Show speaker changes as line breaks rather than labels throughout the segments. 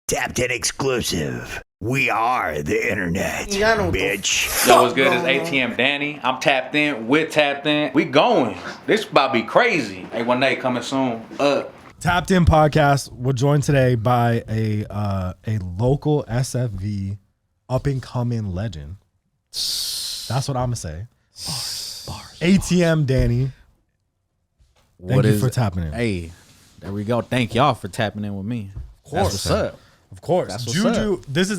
Tapped in exclusive. We are the internet, bitch.
Yo, what's good? It's ATM Danny. I'm tapped in. We're tapped in. We going. This about to be crazy. Hey, one day coming soon.
Tapped In podcast. We're joined today by a local SFV up and coming legend. That's what I'm gonna say. Bars. ATM Danny. Thank you for tapping in.
Hey, there we go. Thank y'all for tapping in with me.
Of course.
That's what's up.
Of course.
That's what's
Juju,
up.
this is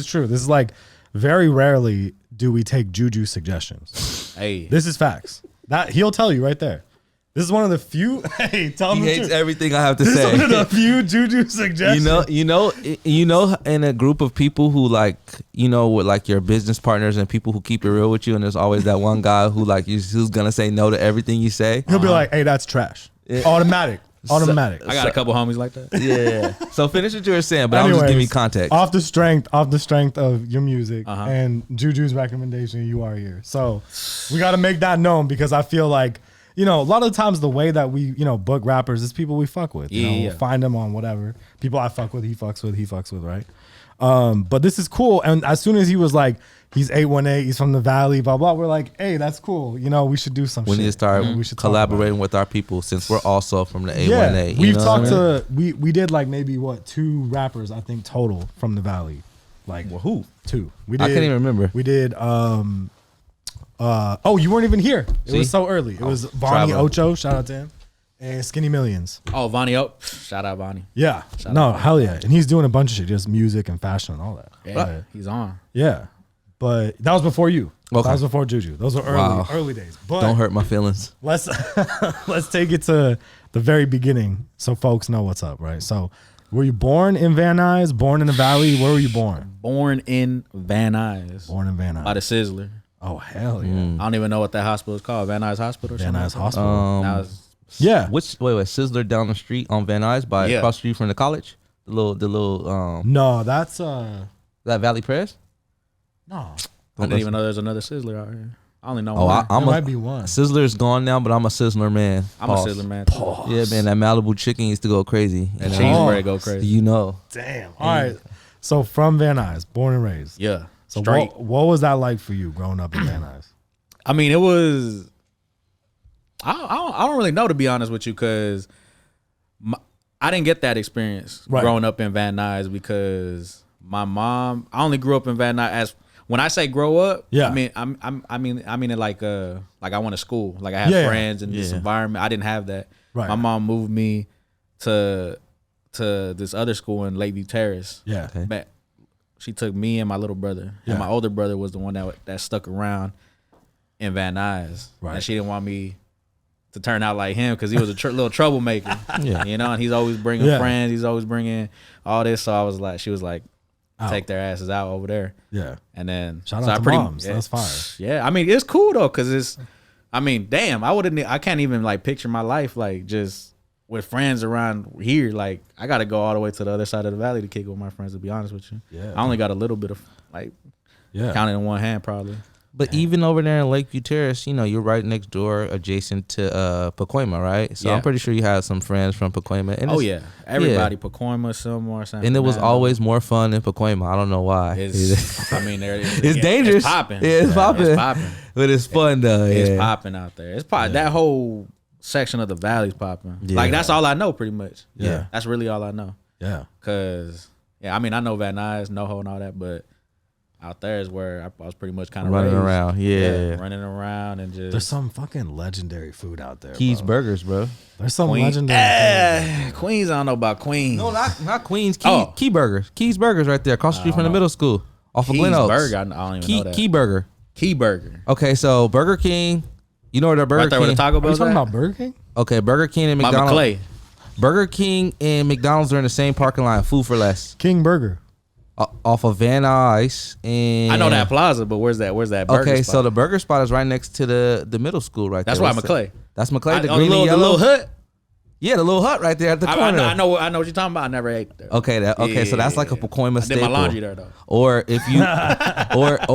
true. This is like very rarely do we take Juju suggestions.
Hey.
This is facts. That he'll tell you right there. This is one of the few. Hey, tell him
He
the
hates
truth.
everything I have to
This
say.
is one of the few Juju suggestions.
You know, in a group of people who like, with like your business partners and people who keep it real with you, and there's always that one guy who like who's gonna say no to everything you say.
He'll be like, "Hey, that's trash." Automatic.
I got a couple homies like that.
Yeah. So finish what you were saying, but I'm just giving you context.
Off the strength of your music and Juju's recommendation, you are here. So we got to make that known because I feel like, a lot of the times the way that we, book rappers is people we fuck with. We'll find them on whatever. People I fuck with, he fucks with, right? But this is cool. And as soon as he was like, he's 818, he's from the Valley, blah, blah, we're like, hey, that's cool. We should do some shit.
We need to start collaborating with our people since we're also from the 818.
We've talked to, we did like maybe 2 rappers, I think, total from the Valley. Like,
well, who?
2.
I can't even remember.
We did, you weren't even here. It was so early. It was Vonnie Ocho, shout out to him, and Skinny Millions.
Oh, Vonnie shout out Vonnie.
Yeah. Hell yeah. And he's doing a bunch of shit, just music and fashion and all that.
Yeah, he's on.
Yeah. But that was before you.
Okay.
That was before Juju. Those were early days. But
don't hurt my feelings.
Let's take it to the very beginning so folks know what's up, right? So were you born in Van Nuys? Born in the Valley? Where were you born?
Born in Van Nuys.
Born in Van Nuys.
By the Sizzler.
Oh, hell yeah.
I don't even know what that hospital is called. Van Nuys Hospital or
Van
something?
Nuys Hospital.
Yeah. Wait, Sizzler down the street on Van Nuys across the street from the college? The little
No, that's
that Valley Press?
No.
I didn't even know there's another Sizzler out here. I only know
one.
There might be one.
Sizzler's gone now, but I'm a Sizzler man.
I'm a Sizzler man too.
Yeah, man, that Malibu chicken used to go crazy.
And cheeseburger go crazy.
Damn. All right. So from Van Nuys, born and raised.
Yeah.
So what was that like for you growing up in Van Nuys?
I mean, it was. I don't really know, to be honest with you, because I didn't get that experience growing up in Van Nuys because my mom. I only grew up in Van Nuys as. When I say grow up, I mean it like I went to school, like I had friends in this environment. I didn't have that. Right. My mom moved me to this other school in Lakeview Terrace.
Yeah. Okay.
But she took me and my little brother, and my older brother was the one that stuck around in Van Nuys. Right. And she didn't want me to turn out like him because he was a little troublemaker. And he's always bringing friends. He's always bringing all this. So she was like. Take their asses out over there. Yeah. And then
shout out to moms. That's fire.
Yeah. I mean, it's cool though, because damn, I can't even like picture my life like just with friends around here. Like I gotta go all the way to the other side of the valley to kick with my friends, to be honest with you. Yeah. I only got a little bit of counting in one hand probably.
But even over there in Lakeview Terrace, you're right next door, adjacent to Pacoima, right? So I'm pretty sure you had some friends from Pacoima. And
everybody, Pacoima, somewhere, something.
And it was always more fun in Pacoima. I don't know why.
It's
dangerous.
It's popping.
Yeah, it's popping. But it's fun though.
It's popping out there. It's popping. That whole section of the valley's popping. Yeah. Like that's all I know, pretty much. Yeah, that's really all I know. Yeah, cause I know Van Nuys, NoHo, and all that, but. Out there is where I was pretty much kind of
running around. Yeah.
Running around and just.
There's some fucking legendary food out there.
Keys Burgers, bro.
There's some legendary food.
Queens, I don't know about Queens.
No, not Queens. Key Burgers. Keys Burgers right there across the street from the middle school. Off of Glen Oaks.
Burger, I don't even know that.
Key Burger.
Key Burger.
Okay, so Burger King. You know where the Burger
Right there
King.
Where the Taco Bell's
Are you talking about Burger King?
Okay, Burger King and McDonald's.
Clay.
Burger King and McDonald's are in the same parking lot. Food for less.
King Burger.
Off of Van Nuys, and
I know that plaza, but where's that burger
okay
spot?
So the burger spot is right next to the middle school right
that's
there.
That's why McClay.
That's McClay, the
green and yellow. The little hut.
Yeah, the little hut right there at the corner.
I know what you're talking about. I never ate there.
Okay, so that's like a Pacoima staple.
I did my laundry there though.
Or if you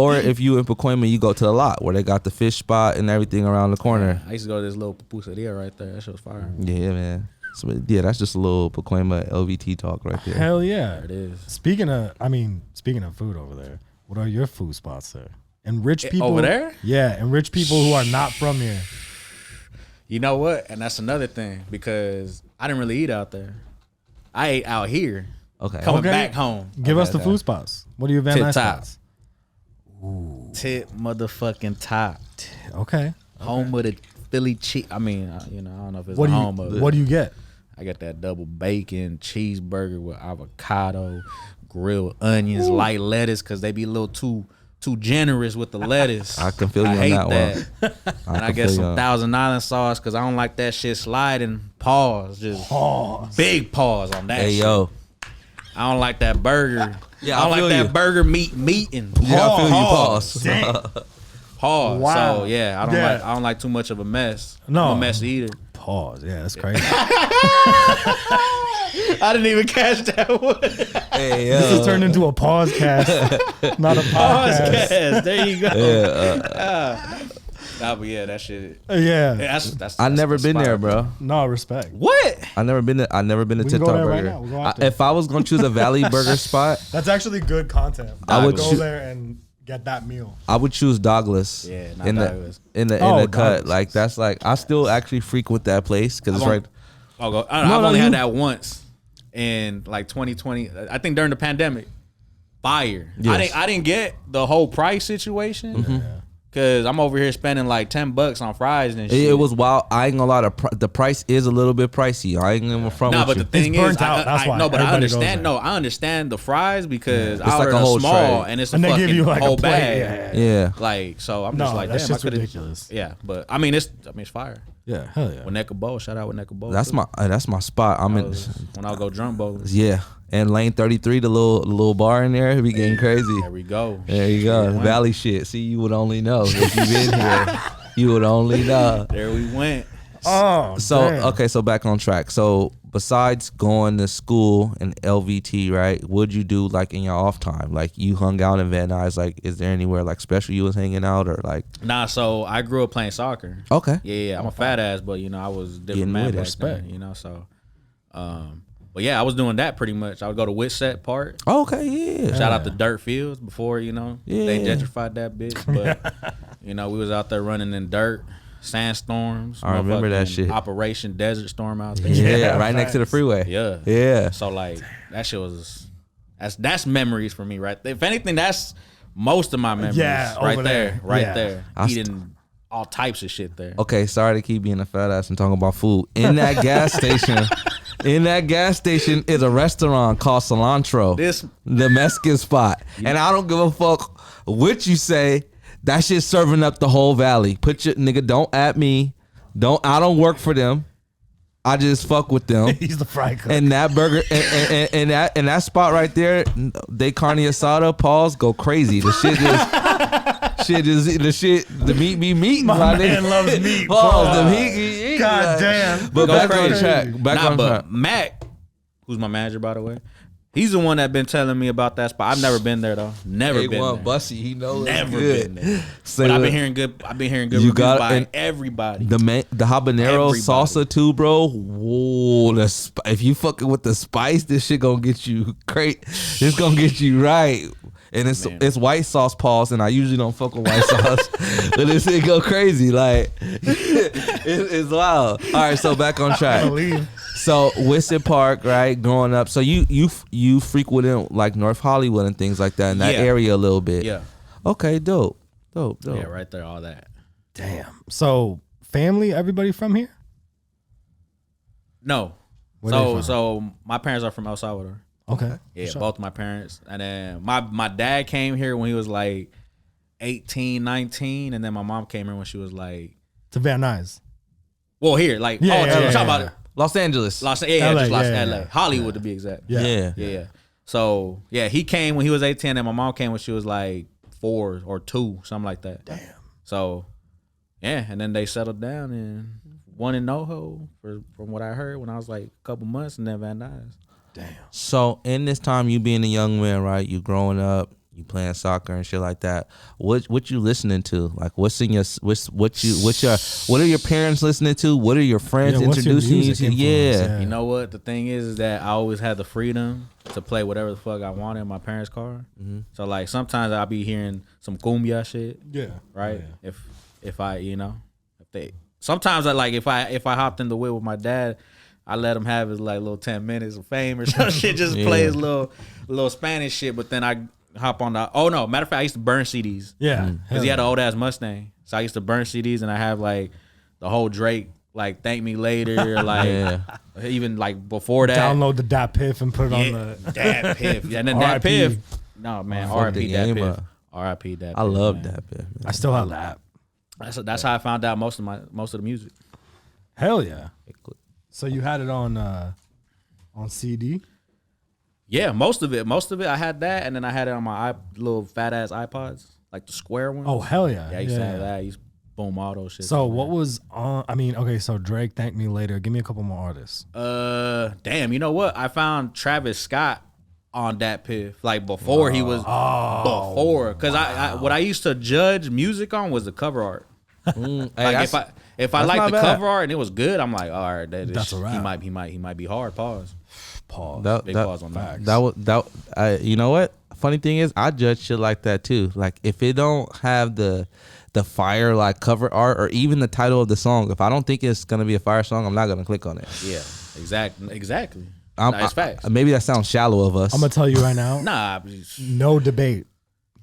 or if you in Pacoima, you go to the lot where they got the fish spot and everything around the corner.
I used to go to this little pupuseria right there. That shit was fire.
Yeah, man. So, yeah, that's just a little Pacoima LVT talk right there.
Hell yeah.
There it is.
Speaking of food over there, what are your food spots there? And rich people
over there?
Yeah, and rich people who are not from here.
You know what? And that's another thing because I didn't really eat out there. I ate out here.
Okay.
Coming back home.
Give us the food spots. What are your Van Nuys spots?
Ooh. Tip motherfucking top.
Okay.
Home of the Philly cheese. I mean, I don't know if it's home of it.
What do you get?
I got that double bacon cheeseburger with avocado, grilled onions, light lettuce, because they be a little too generous with the lettuce.
I can feel you on that one.
And I get some Thousand Island sauce because I don't like that shit sliding. Pause. Just big pause on that shit.
Yo.
I don't like that burger.
Yeah,
I don't like that burger meeting.
Yeah, I feel you. Pause.
Pause.
Wow.
So yeah, I don't like too much of a mess.
No.
I'm a mess eater.
Pause. Yeah, that's crazy.
I didn't even catch that one.
Hey,
This has turned into a pause cast, not a podcast.
There you go.
Yeah,
Nah, but yeah, that shit.
Yeah.
That's
I never been there, bro.
No, respect.
What?
I never been to Tip
go
Top
there right
Burger.
now. We'll go after.
If I was gonna choose a Valley Burger spot,
That's actually good content.
I would
go
choo-
there and get that meal.
I would choose Douglas.
Yeah, not
in
Douglas.
the
Oh,
cut.
Douglas.
Like that's like I still actually frequent that place because it's right.
I've only had that once in like 2020. I think during the pandemic. Fire.
Yes.
I didn't get the whole price situation because I'm over here spending like $10 on fries and shit.
It was wild. I ain't gonna lie. The price is a little bit pricey. I ain't gonna front
No,
with
but
you.
the thing
It's
is,
burnt out, that's why
no, but I
everybody goes
understand.
there.
No, I understand the fries because
It's
I
like
ordered
a whole
small
tray.
and it's a
And they
fucking
give you like
whole
a plate.
bag.
Yeah.
Like so, I'm
No,
just like,
that
damn,
shit's
I could've-
ridiculous.
Yeah, but I mean, it's fire.
Yeah, hell yeah.
Winnetka Bowl, shout out Winnetka Bowl.
That's
too.
my spot. I'm in.
When I go drunk bowling.
Yeah. And lane 33, the little bar in there, it be getting crazy.
There we go.
There you go.
Shit,
Valley shit. See, you would only know if you've been here. You would only know.
There we went.
Oh,
So
damn.
okay, so back on track. So besides going to school and LVT, right? What'd you do like in your off time? Like you hung out in Van Nuys. Like, is there anywhere like special you was hanging out or like?
Nah, so I grew up playing soccer.
Okay.
Yeah, I'm a fat ass, but I was a different
Getting
man
with it.
back
Respect.
then, so but yeah, I was doing that pretty much. I would go to Whitset Park.
Okay, yeah.
Shout out to Dirt Fields before, they gentrified that bitch. But we was out there running in dirt, sandstorms.
I remember that
motherfucking
shit.
Operation Desert Storm out there.
Yeah, right next to the freeway.
Yeah.
Yeah.
So like that shit was that's memories for me right there. If anything, that's most of my memories.
Yeah,
right
over
there.
there.
Right
Yeah.
there.
I
Eating all types of shit there.
Okay, sorry to keep being a fat ass and talking about food. In that gas station, is a restaurant called Cilantro. The Mexican spot. And I don't give a fuck what you say. That shit serving up the whole valley. Put your nigga, don't at me. I don't work for them. I just fuck with them.
He's the fry cook.
And that burger and that spot right there, they carne asada, pause, go crazy. The shit the meat be meat.
My man loves meat.
Pause, the
bro.
meat.
God damn.
But
Go
back on
crazy.
track.
But Mac, who's my manager by the way, he's the one that been telling me about that spot. I've never been there though. Never been there.
Bussy, he knows.
Never
good.
been there.
Say
But I've
what?
been hearing good.
You
reviews
got-
by
and
everybody.
The habanero
Everybody.
salsa too, bro. Whoa, if you fucking with the spice, this shit gonna get you great. It's gonna get you right. And it's white sauce, pause, and I usually don't fuck with white sauce, but this shit go crazy. Like it's wild. All right, so back on track. So Whitset Park, right? Growing up, so you frequented like North Hollywood and things like that in that area a little bit.
Yeah.
Okay, dope.
Yeah, right there, all that.
Damn. So family, everybody from here?
No.
Where they from?
So my parents are from El Salvador.
Okay.
Yeah,
Sure.
both my parents. And then my dad came here when he was like 18, 19, and then my mom came here when she was like,
To Van Nuys.
well, here, like,
Yeah,
I'm
yeah,
talking
yeah,
about
yeah.
Los Angeles.
Los
LA,
Angeles, LA,
yeah.
Hollywood to be exact.
Yeah.
Yeah. So yeah, he came when he was 18, and my mom came when she was like 4 or 2, something like that.
Damn.
So yeah, and then they settled down in one in NoHo from what I heard when I was like a couple months, and then Van Nuys.
Damn.
So in this time, you being a young man, right? You growing up, you playing soccer and shit like that. What you listening to? Like, what are your parents listening to? What are your friends introducing you to? Yeah.
You know what? The thing is that I always had the freedom to play whatever the fuck I wanted in my parents' car. Mm-hmm. So like sometimes I'll be hearing some cumbia shit. Yeah. Right. Yeah. If I sometimes I like if I hopped in the wheel with my dad, I let him have his like little 10 minutes of fame or some shit, just play his little Spanish shit. But then I hop on the matter of fact, I used to burn CDs. Yeah. Because he had an old ass Mustang. So I used to burn CDs and I have like the whole Drake, like Thank Me Later, like even like before that.
Download the Dat Piff and put it on the
Dat Piff. Yeah, and then Dat Piff. No man, R.I.P. Dat Piff. R.I.P. Dat Piff.
I love Dat Piff.
I still have that.
That's how I found out most of the music.
Hell yeah. So you had it on CD?
Yeah, most of it. I had that, and then I had it on my little fat ass iPods, like the square ones.
Oh hell yeah!
Yeah, I used to have that. I used to boom all those shit.
So what was on? I mean, okay, so Drake, Thank Me Later. Give me a couple more artists.
Damn, you know what? I found Travis Scott on Dat Piff, like before he was because I what I used to judge music on was the cover art. Like if I like the cover art and it was good, I'm like, all right, that's a wrap. He might be hard. Pause. Big pause on that.
You know what? Funny thing is, I judge shit like that too. Like if it don't have the fire like cover art or even the title of the song, if I don't think it's gonna be a fire song, I'm not gonna click on it.
Yeah, exactly. It's facts.
Maybe that sounds shallow of us.
I'm gonna tell you right now.
Nah,
no debate.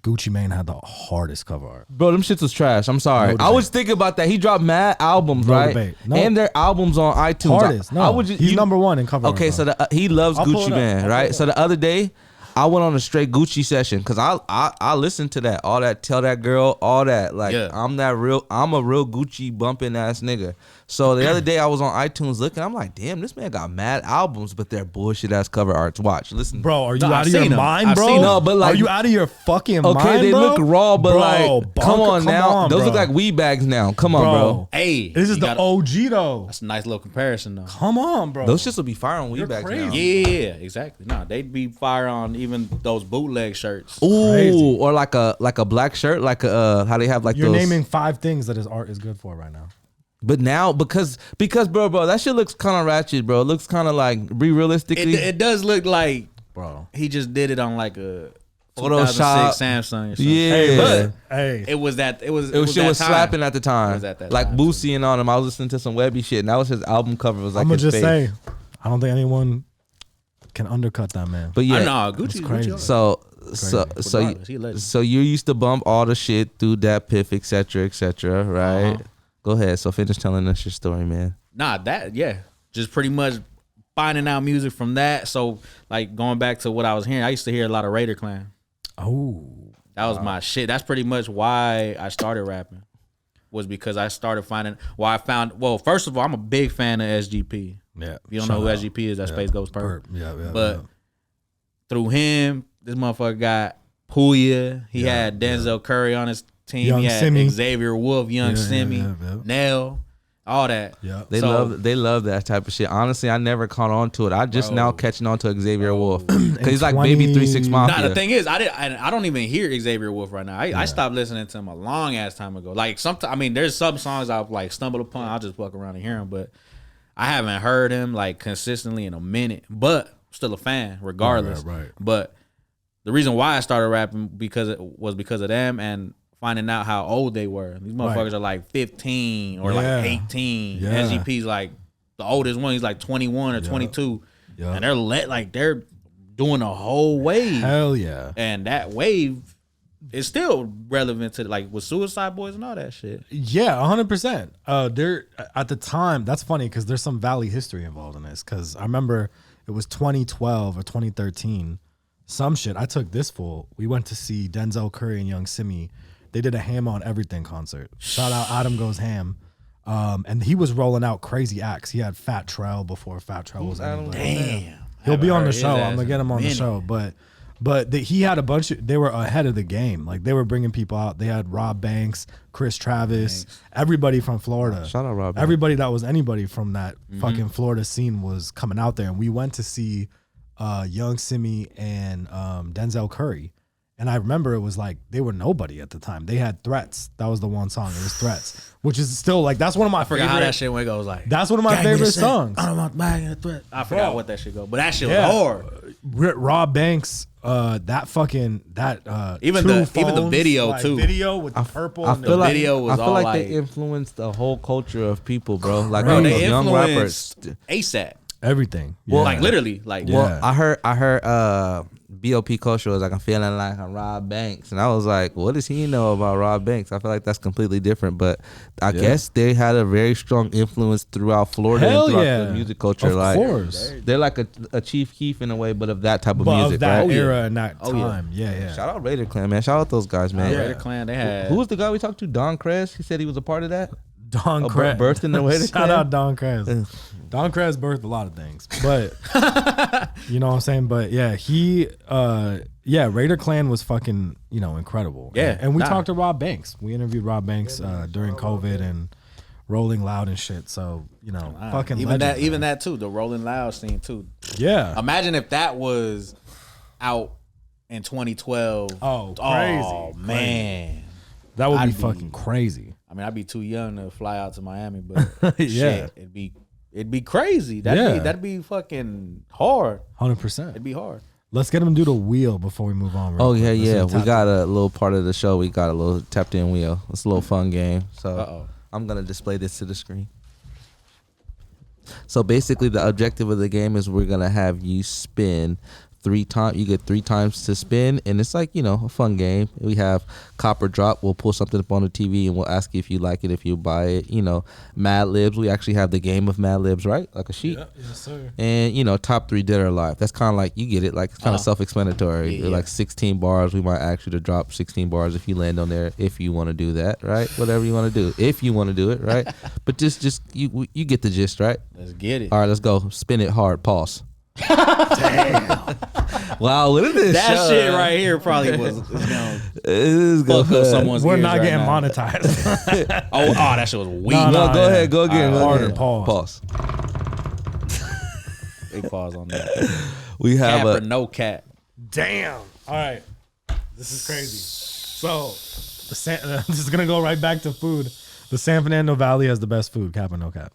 Gucci Mane had the hardest cover art.
Bro, them shits was trash. I'm sorry. I was thinking about that. He dropped mad albums, right? And their albums on iTunes.
Hardest. He's number one in cover art.
Okay, so he loves Gucci Mane, right? So the other day, I went on a straight Gucci session because I listened to that, all that, Tell That Girl, all that. Like I'm a real Gucci bumping ass nigga. So the other day I was on iTunes looking, I'm like, damn, this man got mad albums, but they're bullshit ass cover arts. Watch, listen,
bro. Are you out of your mind, bro? No, but like, are you out of your fucking mind?
Okay, they look raw, but like, come on now, those look like weed bags now. Come on, bro.
Hey,
this is the OG though.
That's a nice little comparison though.
Come on, bro.
Those shits will be fire on weed bags now.
Yeah, exactly. Nah, they'd be fire on even those bootleg shirts.
Ooh, crazy. Or like a black shirt, like how they have like
you're naming 5 things that his art is good for right now.
But now because bro, that shit looks kind of ratchet, bro. It looks kind of like realistically.
It does look like, bro, he just did it on like a Photoshop Samsung or something.
Yeah,
but it was shit
was slapping at the time. It was at that like time, Boosie and on him. I was listening to some Webby shit, and that was his album cover. It was like I'm gonna just say,
I don't think anyone can undercut that man.
But yeah,
no, Gucci's crazy.
So you used to bump all the shit through Dat Piff, etc., right? Go ahead. So finish telling us your story, man.
Nah, just pretty much finding out music from that. So like going back to what I was hearing, I used to hear a lot of Raider Clan.
Oh,
that was my shit. That's pretty much why I started rapping. Was because I started finding. Well, first of all, I'm a big fan of SGP.
Yeah.
If you don't know who SGP is, that Space Ghost Perp. Yeah. Through him, this motherfucker got Puya. He had Denzel Curry on his team.
Young
he had
Simi.
Xavier Wolf, Young Simi, Nell, all that.
Yeah.
They love that type of shit. Honestly, I never caught on to it. I just now catching on to Xavier Wolf because he's like baby 3-6 Mafia.
Nah, the thing is, I don't even hear Xavier Wolf right now. I stopped listening to him a long ass time ago. Like sometimes, I mean, there's some songs I've like stumbled upon. I'll just walk around and hear him, but I haven't heard him like consistently in a minute. But still a fan regardless.
Right.
But the reason why I started rapping because of them and finding out how old they were. These motherfuckers are like 15 or like 18.
Yeah.
SGP's like the oldest one. He's like 21 or 22. Yeah. And they're doing a whole wave.
Hell yeah.
And that wave is still relevant to like with Suicide Boys and all that shit.
Yeah, 100%. There at the time, that's funny because there's some Valley history involved in this. Because I remember it was 2012 or 2013. Some shit. I took this fool. We went to see Denzel Curry and Young Simi. They did a Ham on Everything concert. Shout out Adam Goes Ham. And he was rolling out crazy acts. He had Fat Trell before Fat Trell was anybody.
Damn.
He'll be on the show. I'm gonna get him on the show. But he had a bunch of, they were ahead of the game. Like they were bringing people out. They had Rob Banks, Chris Travis, everybody from Florida.
Shout out Rob Banks.
Everybody that was anybody from that fucking Florida scene was coming out there. And we went to see Young Simi and Denzel Curry. And I remember it was like they were nobody at the time. They had Threats. That was the one song. It was Threats, which is still like that's one of my favorite.
I forgot how that shit went goes like.
That's one of my favorite songs.
I don't want bag in the threat. I forgot what that shit go, but that shit was hard.
Rob Banks, even
the video
like,
too.
Video with the purple.
I feel like,
video was
I feel
all
like
like
they influenced the whole culture of people, bro. Like
bro, they
young
influenced
rappers,
ASAP.
Everything.
Well, like literally, like
well, I heard BOP Culture was like, I'm feeling like I'm Rob Banks, and I was like, what does he know about Rob Banks? I feel like that's completely different, but I guess they had a very strong influence throughout Florida and throughout the music culture.
Of course,
they're like a Chief Keef in a way, but of that type of music,
of that
right?
era and that time. Yeah.
Shout out Raider Clan, man. Shout out those guys, man.
Raider Clan. They had
who was the guy we talked to? Don Krez. He said he was a part of that.
Don Krez
birthed in the Raider Clan.
Shout out Don Krez. Don Krez birthed a lot of things, but you know what I'm saying. But yeah, Raider Clan was fucking incredible.
Yeah,
and we talked to Rob Banks. We interviewed Rob Banks during COVID and Rolling Loud and shit. So fucking
even
legend,
that too. The Rolling Loud scene too.
Yeah.
Imagine if that was out in 2012.
Oh, crazy.
Oh man,
that would be fucking crazy.
I mean, I'd be too young to fly out to Miami, but
yeah,
shit, it'd be crazy. That'd be fucking hard.
100%.
It'd be hard.
Let's get him to do the wheel before we move on.
Oh yeah. We got a little part of the show. We got a little tapped in wheel. It's a little fun game. So I'm gonna display this to the screen. So basically, the objective of the game is we're gonna have you spin 3 times. You get 3 times to spin, and it's like a fun game. We have Copper Drop. We'll pull something up on the TV and we'll ask you if you like it, if you buy it. Mad Libs. We actually have the game of Mad Libs, right? Like a sheet.
Yeah, yes, sir.
And top 3 dead or alive. That's kind of like, you get it. Like, it's kind of self-explanatory.
Yeah.
Like 16 bars. We might ask you to drop 16 bars if you land on there. If you want to do that, right? Whatever you want to do. If you want to do it, right? But just you get the gist, right?
Let's get it.
All right, let's go. Spin it hard. Pause. Damn. Wow, what is this?
That shit right here probably was fuck up someone's
We're
ears
not
right
getting
now.
monetized.
Oh, that shit was weak.
No, go ahead. Go again.
Right,
go
harder.
again.
Pause.
Big pause on that.
We have
Cap or no cap.
Damn. All right. This is crazy. So, this is going to go right back to food. The San Fernando Valley has the best food, cap or no cap.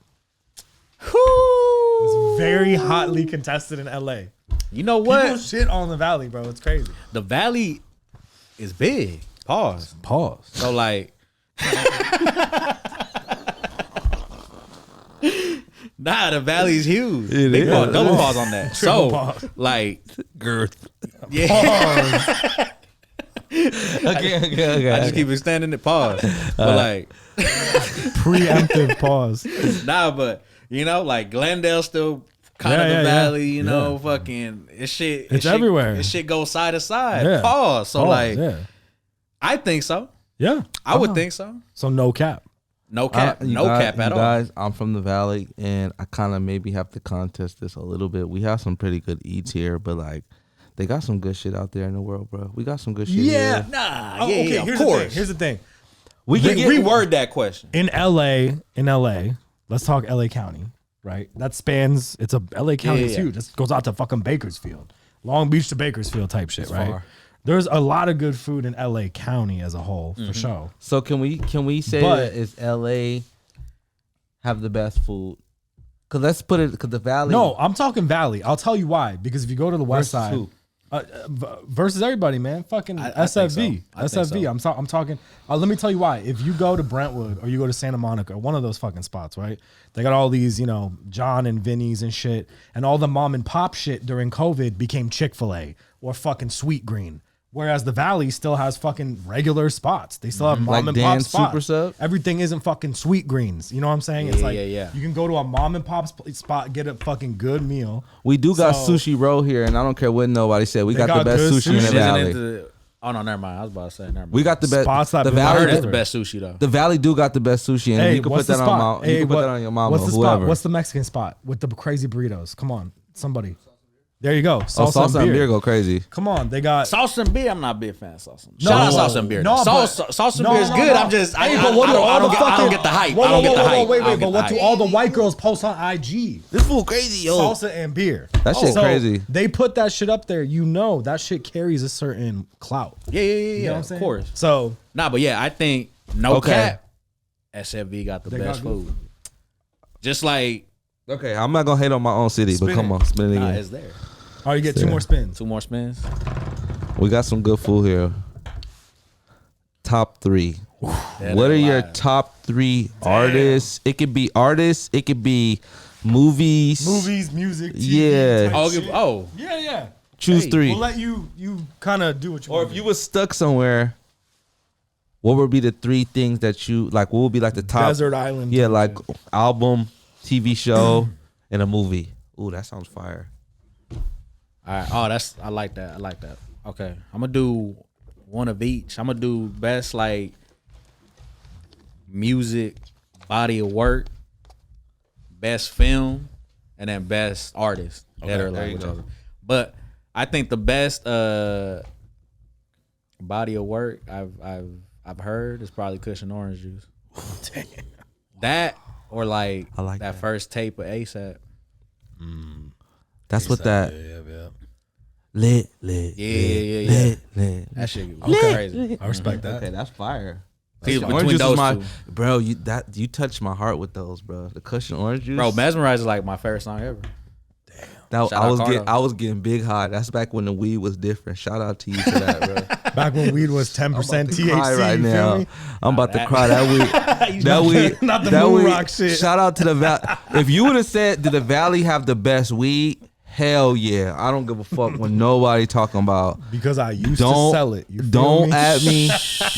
It's very hotly contested in LA.
You know what?
People shit on the Valley, bro. It's crazy.
The Valley is big. Pause. So like, the Valley's huge. Big
is.
pause, double pause on that.
Triple
So
pause.
like,
girth.
yeah.
Okay.
I just keep extending it. Pause. But like,
Preemptive pause.
but like Glendale still kind of the Valley. Fucking it's shit.
It's everywhere.
This shit goes side to side.
Yeah.
Pause. So
Pause,
like, I think so.
Yeah.
I would think so.
So no cap.
No cap. No cap at all.
Guys, I'm from the Valley, and I kind of maybe have to contest this a little bit. We have some pretty good eats here, but like, they got some good shit out there in the world, bro. We got some good shit here.
Okay,
of course.
Here's the thing.
We can reword that question.
In LA, let's talk LA County, right? That spans, LA County is huge. It goes out to fucking Bakersfield. Long Beach to Bakersfield type shit, right?
Far.
There's a lot of good food in LA County as a whole, for sure.
So can we say that is LA have the best food? Cause let's put it, cause the Valley.
No, I'm talking Valley. I'll tell you why. Because if you go to the West
Versus
Side,
who?
versus everybody, man. Fucking
I think so.
SFV.
I think
SFV.
so.
I'm talking. Let me tell you why. If you go to Brentwood or you go to Santa Monica, one of those fucking spots, right? They got all these, John and Vinny's and shit, and all the mom and pop shit during COVID became Chick-fil-A or fucking Sweet Green. Whereas the Valley still has fucking regular spots. They still have mom
Like
and
Dan's
pop spots.
Super Sub?
Everything isn't fucking Sweet Greens. You know what I'm saying? It's like you can go to a mom and pop spot, get a fucking good meal.
We do got Sushi Row here, and I don't care what nobody said. We got the best
good
sushi in the
sushi.
Valley.
Oh no, never mind. I was about to say never mind.
We got the best.
Spots that
The
people
I
Valley,
heard it's
Valley-
the best sushi though.
the Valley do got the best sushi, and you can put that on you can put that on your mama,
What's the
whoever.
spot? What's the Mexican spot with the crazy burritos? Come on, somebody. There you go.
Salsa and beer go crazy.
Come on, they got
salsa and beer. I'm not a big fan of salsa. Shout out salsa and beer.
No,
salsa and beer is good.
No.
I'm just
Hey,
I
but what do all the fucking?
I don't get the hype.
Whoa,
I don't get the hype.
Wait, but what do all the white girls post on IG?
This fool crazy, yo.
Salsa and beer.
That shit crazy.
They put that shit up there. You know that shit carries a certain clout.
Yeah.
You know what I'm saying?
Of course.
So
But yeah, I think cap. SFV got the best food. Just like
Okay, I'm not gonna hate on my own city, but come on, spin it again.
it's there.
all you get 2 more spins.
2 more spins.
We got some good food here. Top 3. What are your top 3 artists? It could be artists. It could be movies.
Music. TV
Yeah.
Yeah.
Choose 3.
We'll let you kind of do what you
Or
want.
if you was stuck somewhere, what would be the 3 things that you like? What would be like the top
Desert Island.
Yeah, like album, TV show, and a movie. Ooh, that sounds fire.
All right. I like that. Okay. I'm gonna do one of each. I'm gonna do best like music, body of work, best film, and then best artist. That are like whichever. But I think the best body of work I've heard is probably Cushion Orange Juice. That or like,
I like
that first tape of ASAP.
That's what that
Yeah.
lit.
Yeah.
Lit.
That shit was crazy.
I respect that.
Okay, that's fire.
See,
Orange
between
juice
those
is my,
two.
bro. You touched my heart with those, bro. The Cushion Orange Juice,
Bro, Mesmerize is like my favorite song ever.
That,
Shout out
I was getting big hot. That's back when the weed was different. Shout out to you for that, bro.
Back when weed was 10% THC.
Right
you
now,
feel me?
I'm about to cry. That weed, that weed,
not the
that
moon
weed.
rock shit.
Shout out to the Valley. If you would have said, "Did the Valley have the best weed?" Hell yeah. I don't give a fuck when nobody talking about.
Because I used to sell it. You feel
Don't
me?
at me.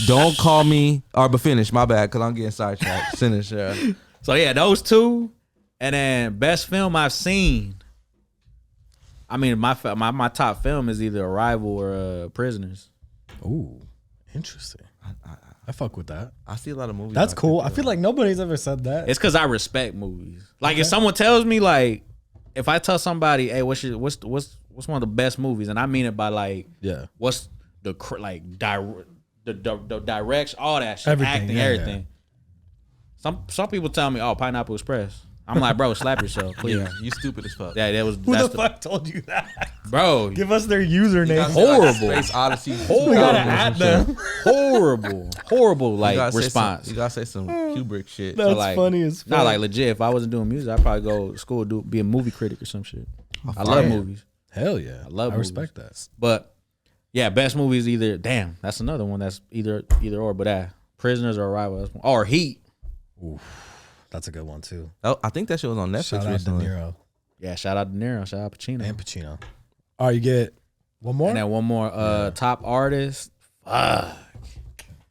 Don't call me. But finish. My bad, because I'm getting sidetracked. Finish.
So yeah, those two, and then best film I've seen. I mean, my top film is either Arrival or Prisoners.
Ooh, interesting. I fuck with that.
I see a lot of movies.
That's
like
cool.
that,
I feel like nobody's ever said that.
It's because I respect movies. Like if someone tells me like, if I tell somebody, hey, what's one of the best movies, and I mean it by like,
Yeah.
what's the direction, all that shit,
Everything,
acting,
yeah,
everything. Some people tell me, oh, Pineapple Express. I'm like, bro, slap yourself, please.
Yeah, you stupid as fuck.
Yeah, that was
Who the fuck told you that?
bro.
Give us their username.
Horrible.
Space Odyssey.
We gotta add them.
horrible like response.
You gotta say some Kubrick shit.
That's
like,
funny as fuck.
Not like legit. If I wasn't doing music, I'd probably go to school, be a movie critic or some shit. I love movies,
Hell yeah. I
love
I
movies.
respect that.
but yeah, best movies either. Damn, that's another one that's either or. But Prisoners or Arrival or Heat.
That's a good one too.
Oh, I think that shit was on Netflix
Shout out De
recently.
Niro
Yeah, shout out De Niro, shout out Pacino,
and Pacino. All right, you get one more?
and then one more. Top artist. Fuck.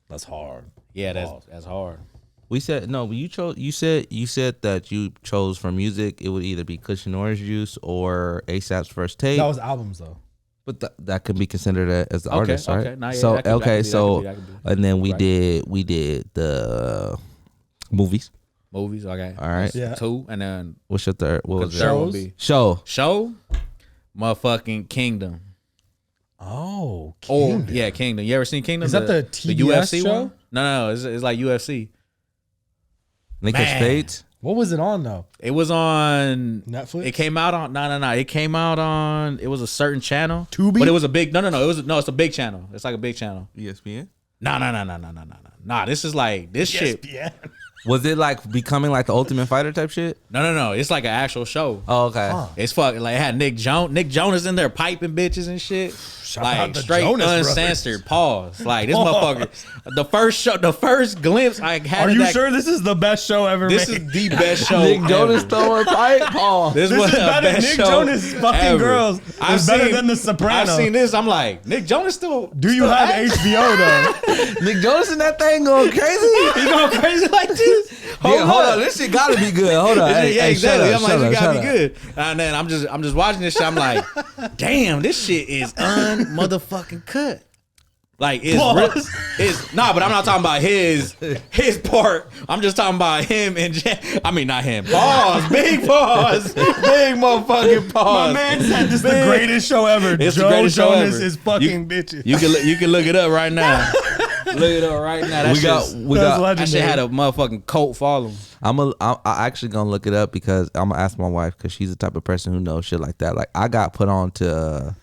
That's hard.
Yeah, that's hard.
We said no, but you chose. You said that you chose for music. It would either be Cushion Orange Juice or ASAP's first tape.
That was albums though.
But that could be considered as the artist, right?
Okay, nah, yeah,
so
that could be,
so
that could be.
and then we
Right.
did the movies.
Movies, okay.
All right.
Yeah.
2, and then
What's your third? What was
the third
it?
one be
Show.
motherfucking Kingdom.
Oh,
Or yeah, Kingdom. You ever seen Kingdom?
Is that the TBS show?
one? No, it's like UFC.
Nick
Man.
Spades.
What was it on though?
It was on
Netflix?
It came out on no. It came out on. It was a certain channel.
Tubi?
But it was a big. No. It's a big channel. It's like a big channel.
ESPN.
No. Nah, this is like this shit.
Yeah.
Was it like becoming like the Ultimate Fighter type shit?
No. It's like an actual show.
Oh, okay.
Huh.
It's fucking like it had Nick Jonas in there piping bitches and shit.
Shout
like
out to
straight
Jonas
uncensored. Pause. Like this motherfucker. The first glimpse I had.
Are
of
you
that,
sure this is the best show ever
This
made?
is the best show.
Nick Jonas
ever.
throwing pipe. Paul.
This
This
was
is
the
better.
best
Nick
show
Jonas fucking
ever.
girls is better than The Sopranos.
I've seen this. I'm like, Nick Jonas still.
Do you have HBO though?
Nick Jonas in that thing going crazy.
He going crazy like this?
Hold on. This shit gotta be good. Hold on.
Yeah,
Hey,
exactly.
shut
I'm
up,
like, you gotta
shut
be
up.
good. And then I'm just watching this shit. I'm like, damn, this shit is motherfucking cut. Like it's nah, but I'm not talking about his part. I'm just talking about him and I mean not him. Pause. Big pause. Big motherfucking pause.
My man said this is the greatest show ever.
It's
Joe
the greatest show
showing
ever.
his fucking bitches.
You can look it up right now. Look it up right now. That shit had a motherfucking cult following.
I'm actually gonna look it up because I'm gonna ask my wife because she's the type of person who knows shit like that. Like I got put on to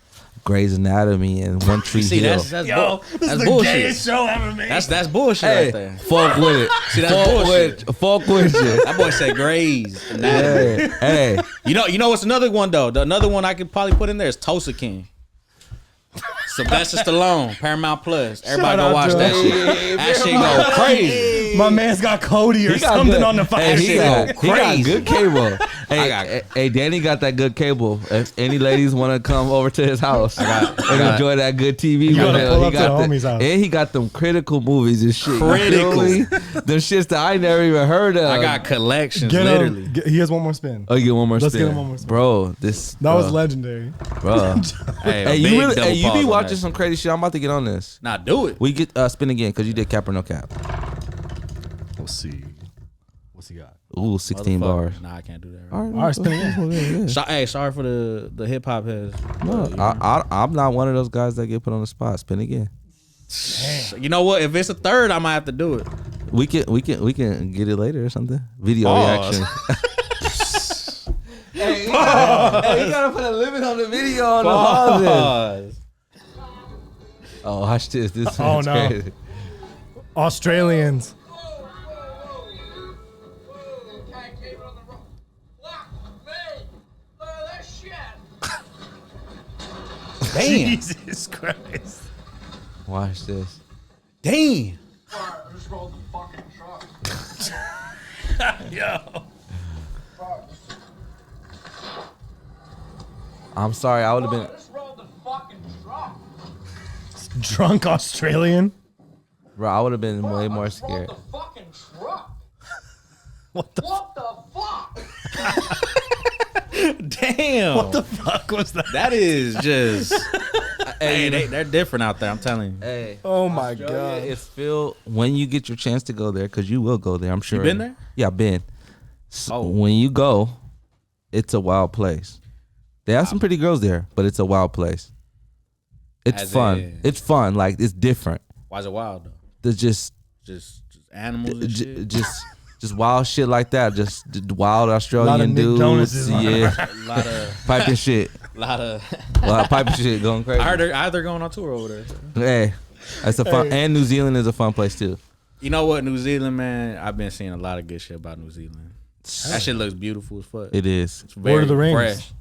Grey's Anatomy and One Tree Hill.
This is the gayest show ever made.
That's bullshit right there.
Fuck with it.
See, that's bullshit.
Fuck with you.
That boy said Grey's Anatomy.
Hey.
You know what's another one though? Another one I could probably put in there is Tulsa King. Sylvester Stallone, Paramount Plus. Everybody go watch that shit. That shit go crazy.
My man's got Cody or something on the fire.
He got
crazy.
good cable. Hey, Danny got that good cable. If any ladies want to come over to his house and enjoy that good TV, and he got them critical movies and shit.
Critical.
Them shits that I never even heard of.
I got collections, literally.
He has one more spin.
Oh, you get one more
Let's
spin.
get him one more spin.
Bro, that
was legendary.
Bro.
Hey,
you be watching some crazy shit. I'm about to get on this.
Nah, do it.
We get spin again because you did cap or no cap.
Let's see. What's he got?
Ooh, 16 bars.
Nah, I can't do that.
All right, spin again.
Hey, sorry for the hip hop heads.
No, I'm not one of those guys that get put on the spot. Spin again.
You know what? If it's a third, I might have to do it.
We can get it later or something. Video reaction. Hey, you gotta put a limit on the video on the pauses. Oh, watch this. This is crazy.
Australians.
Damn.
Jesus Christ.
Watch this.
Damn.
I just rolled the fucking truck.
Yo.
I'm sorry. I would have been.
I just rolled the fucking truck.
Drunk Australian.
Bro, I would have been way more scared.
The fucking truck.
What the
fuck?
Damn.
What the fuck was that?
That is just. Hey, they're different out there. I'm telling you.
Hey.
Oh my God.
It's filled when you get your chance to go there, because you will go there. I'm sure.
You been there?
Yeah, I've been. So when you go, it's a wild place. They have some pretty girls there, but it's a wild place. It's fun. It's fun. Like, it's different.
Why is it wild though?
There's just
animals and shit.
Just wild shit like that. Just wild Australian dudes. Yeah.
A lot of
piping shit.
A lot of
piping shit going crazy.
I heard they're going on tour over there.
Hey, that's a fun. And New Zealand is a fun place too.
You know what, New Zealand, man? I've been seeing a lot of good shit about New Zealand. That shit looks beautiful as fuck.
It is.
It's very
Lord of the Rings.
fresh.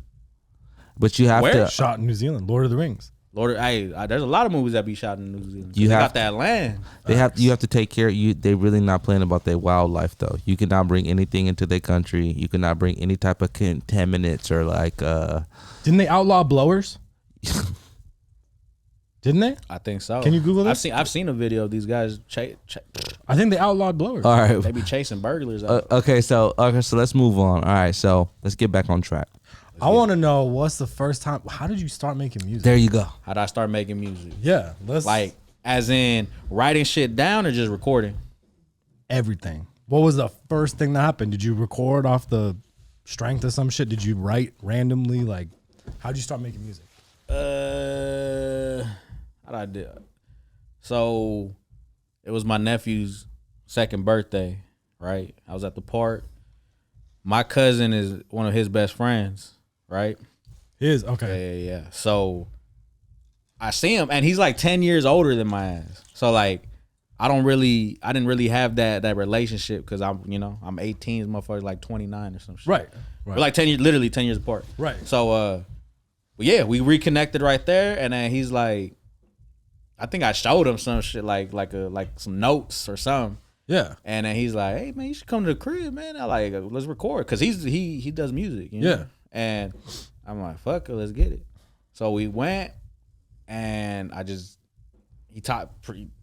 But you have to
shot in New Zealand. Lord of the Rings.
There's a lot of movies that be shot in New Zealand.
You
got that land.
You have to take care. They really not playing about their wildlife though. You cannot bring anything into their country. You cannot bring any type of contaminants or like.
Didn't they outlaw blowers? Didn't they?
I think so.
Can you Google this?
I've seen a video of these guys.
I think they outlawed blowers.
All right.
They be chasing burglars.
Okay, so let's move on. All right, so let's get back on track.
I want to know what's the first time. How did you start making music?
There you go.
How did I start making music?
Yeah,
like as in writing shit down or just recording?
Everything. What was the first thing that happened? Did you record off the strength of some shit? Did you write randomly? Like, how'd you start making music?
How'd I do? So it was my nephew's second birthday, right? I was at the park. My cousin is one of his best friends, right?
Okay.
Yeah. So I see him, and he's like 10 years older than my ass. So like, I didn't really have that relationship because I'm 18, this motherfucker's like 29 or some shit.
Right.
We're like 10 years, literally 10 years apart.
Right.
So yeah, we reconnected right there, and then he's like, I think I showed him some shit like some notes or something.
Yeah.
And then he's like, "Hey man, you should come to the crib, man. I like let's record," because he does music. You know?
Yeah.
And I'm like, "Fuck it, let's get it." So we went, and he taught.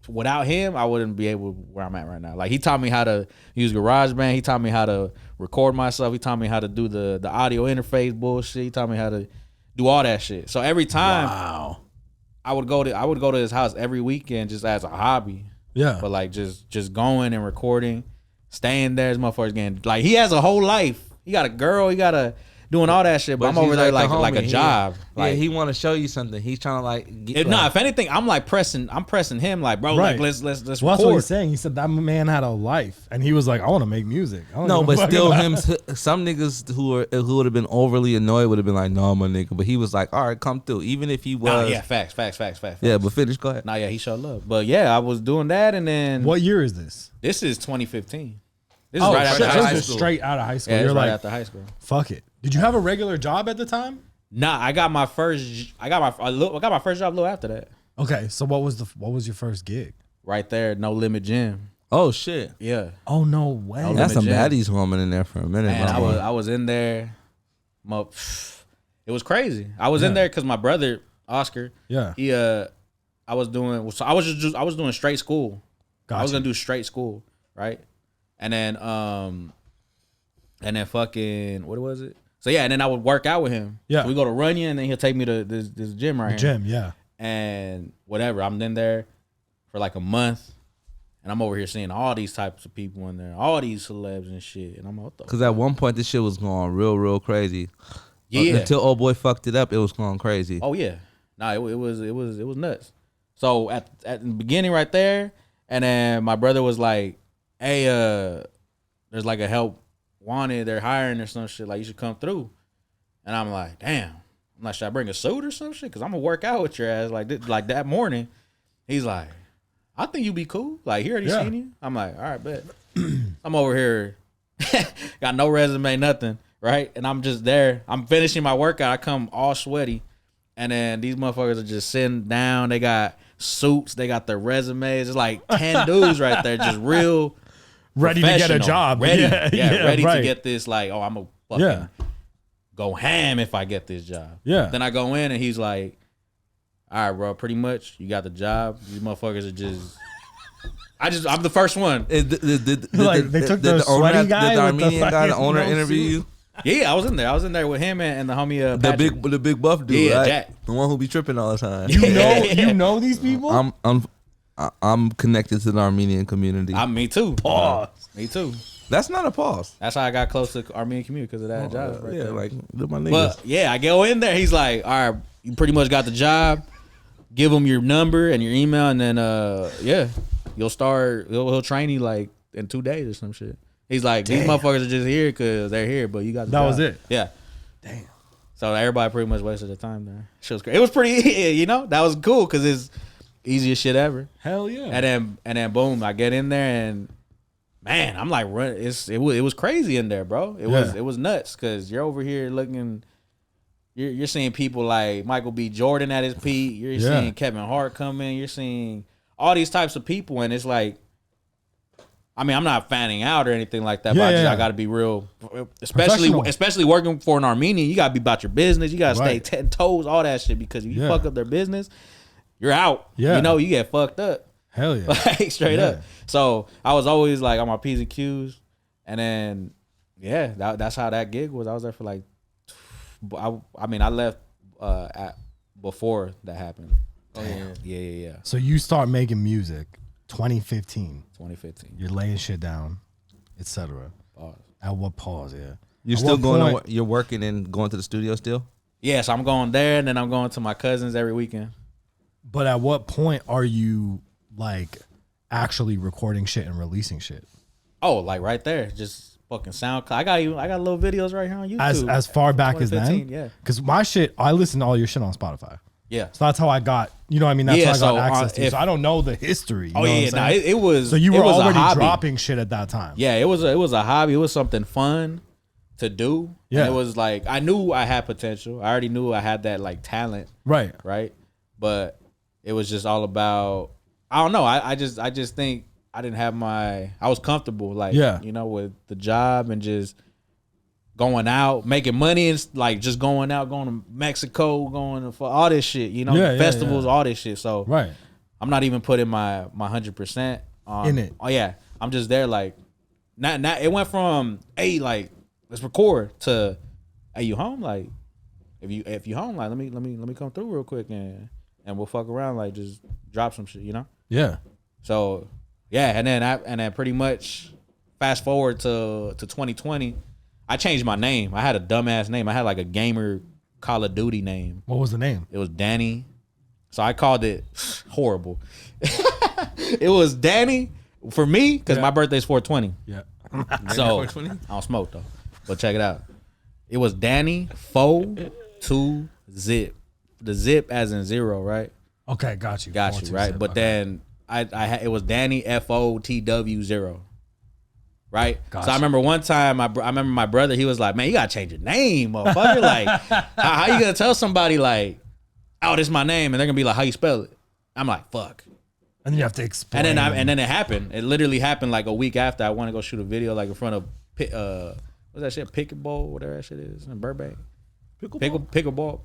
Without him, I wouldn't be able where I'm at right now. Like, he taught me how to use GarageBand. He taught me how to record myself. He taught me how to do the audio interface bullshit. He taught me how to do all that shit. So every time, I would go to his house every weekend just as a hobby.
Yeah.
But like just going and recording, staying there. His motherfuckers getting like he has a whole life. He got a girl. He got a doing all that shit. But I'm over there like a job.
Yeah, he want to show you something. He's trying to like. Get,
if anything, I'm pressing him like, bro,
Right.
like let's
Well,
record.
that's what he's saying. He said that man had a life, and he was like, I want to make music.
No, but still, some niggas who would have been overly annoyed would have been like, no, my nigga. But he was like, all right, come through. Even if he was,
yeah, facts.
Yeah, but finish. Go ahead.
Nah, yeah, he showed love. But yeah, I was doing that, and then
What year is this?
this is 2015. This is right after
shit,
high
this
school.
is straight out of high school.
Yeah,
You're
it's right
like,
after high school.
fuck it. Did you have a regular job at the time?
Nah, I got my first job a little after that.
Okay, so what was your first gig?
Right there, No Limit Gym.
Oh shit.
Yeah.
Oh no way.
No
That's some
Gym.
baddies roaming in there for a minute.
Man,
my boy.
I was in there. It was crazy. I was in there because my brother Oscar.
Yeah.
I was doing straight school.
Gotcha.
I was gonna do straight school, right? And then fucking what was it? So yeah, and then I would work out with him.
Yeah.
So we go to Runyon, and then he'll take me to this gym right here.
Gym, yeah.
And whatever, I'm in there for like a month, and I'm over here seeing all these types of people in there, all these celebs and shit. And I'm like, what the?
Because at one point this shit was going real crazy.
Yeah.
Until old boy fucked it up, it was going crazy.
Oh yeah, nah, it was nuts. So at the beginning right there, and then my brother was like, "Hey, there's like a help wanted. They're hiring or some shit. Like you should come through." And I'm like, "Damn." I'm like, "Should I bring a suit or some shit? Cause I'm gonna work out with your ass like that morning." He's like, "I think you be cool. Like he already seen you." I'm like, "All right, bet." I'm over here, got no resume, nothing, right? And I'm just there. I'm finishing my workout. I come all sweaty, and then these motherfuckers are just sitting down. They got suits. They got their resumes. It's like 10 dudes right there, just real
Ready to get a job.
Ready,
Yeah,
ready
right.
to get this. Like, oh, I'm a fucking go ham if I get this job.
Yeah.
Then I go in and he's like, "All right, bro, pretty much you got the job. These motherfuckers are just." I'm the first one.
Like, they took the sweaty guy
Did the
with the
Armenian guy, the
fucking
owner,
no
interview
suit?
you?
Yeah, I was in there. I was in there with him and the homie Patrick.
The big buff dude,
Yeah,
right?
Jack.
The one who be tripping all the time.
You know these people?
I'm connected to the Armenian community.
Me too.
Pause.
Me too.
That's not a pause.
That's how I got close to the Armenian community because of that job. Right
Yeah,
there.
like they're my niggas.
But yeah, I go in there. He's like, "All right, you pretty much got the job. Give him your number and your email, and then you'll start. He'll train you like in 2 days or some shit." He's like, "These motherfuckers are just here because they're here, but you got the
That
job."
was it.
Yeah.
Damn.
So everybody pretty much wasted their time there. Shit was great. It was pretty, that was cool because it's easiest shit ever.
Hell yeah.
And then boom, I get in there and man, I'm like, it was crazy in there, bro. It was nuts because you're over here looking. You're seeing people like Michael B. Jordan at his peak. You're seeing Kevin Hart come in. You're seeing all these types of people, and it's like, I mean, I'm not fanning out or anything like that, but I got to be real, especially working for an Armenian. You got to be about your business. You got to stay 10 toes, all that shit, because if you fuck up their business, you're out.
Yeah.
You get fucked up.
Hell yeah.
Like straight up. So I was always like on my P's and Q's, and then that's how that gig was. I was there for like, I left before that happened.
Damn.
Yeah.
So you start making music 2015.
2015.
You're laying shit down, etc.
Pause.
At what pause? Yeah.
You're
At
still
what
going
point-
to you're working and going to the studio still?
Yeah, so I'm going there, and then I'm going to my cousins every weekend.
But at what point are you like actually recording shit and releasing shit?
Oh, like right there, just fucking SoundCloud. I got little videos right here on YouTube.
As far back as then?
2015, yeah.
Because my shit, I listen to all your shit on Spotify.
Yeah.
So that's how I got, you know what I mean? That's
Yeah,
how I
so,
got access to. So I don't know the history. You know what I'm saying?
it was.
So you
it
were
was a
already
hobby.
dropping shit at that time.
Yeah, it was a hobby. It was something fun to do.
Yeah.
And it was like I knew I had potential. I already knew I had that like talent.
Right.
But it was just all about, I don't know. I just think I didn't have I was comfortable like with the job and just going out, making money and like just going out, going to Mexico, going for all this shit, festivals, all this shit. So I'm not even putting my 100%
in it.
Oh yeah, I'm just there like, not it went from hey like let's record to hey you home like if you home like let me come through real quick and and we'll fuck around, like just drop some shit, you know?
Yeah.
So yeah, and then pretty much fast forward to 2020, I changed my name. I had a dumbass name. I had like a gamer Call of Duty name.
What was the name?
It was Danny. So I called it horrible. It was Danny for me because my birthday's 420.
Yeah.
So I don't smoke though. But check it out. It was Danny 4-2 zip. The zip as in 0, right?
Okay, got you.
Got you, right?
Zip.
But then I had it was Danny FOTW 0. Right?
Gotcha.
So I remember one time I remember my brother, he was like, "Man, you gotta change your name, motherfucker." Like, how you gonna tell somebody like, "Oh, this is my name," and they're gonna be like, "How you spell it?" I'm like, "Fuck."
And then you have to explain.
And then it happened. It literally happened like a week after I want to go shoot a video like in front of what's that shit? Pickleball, whatever that shit is in Burbank. Pickleball,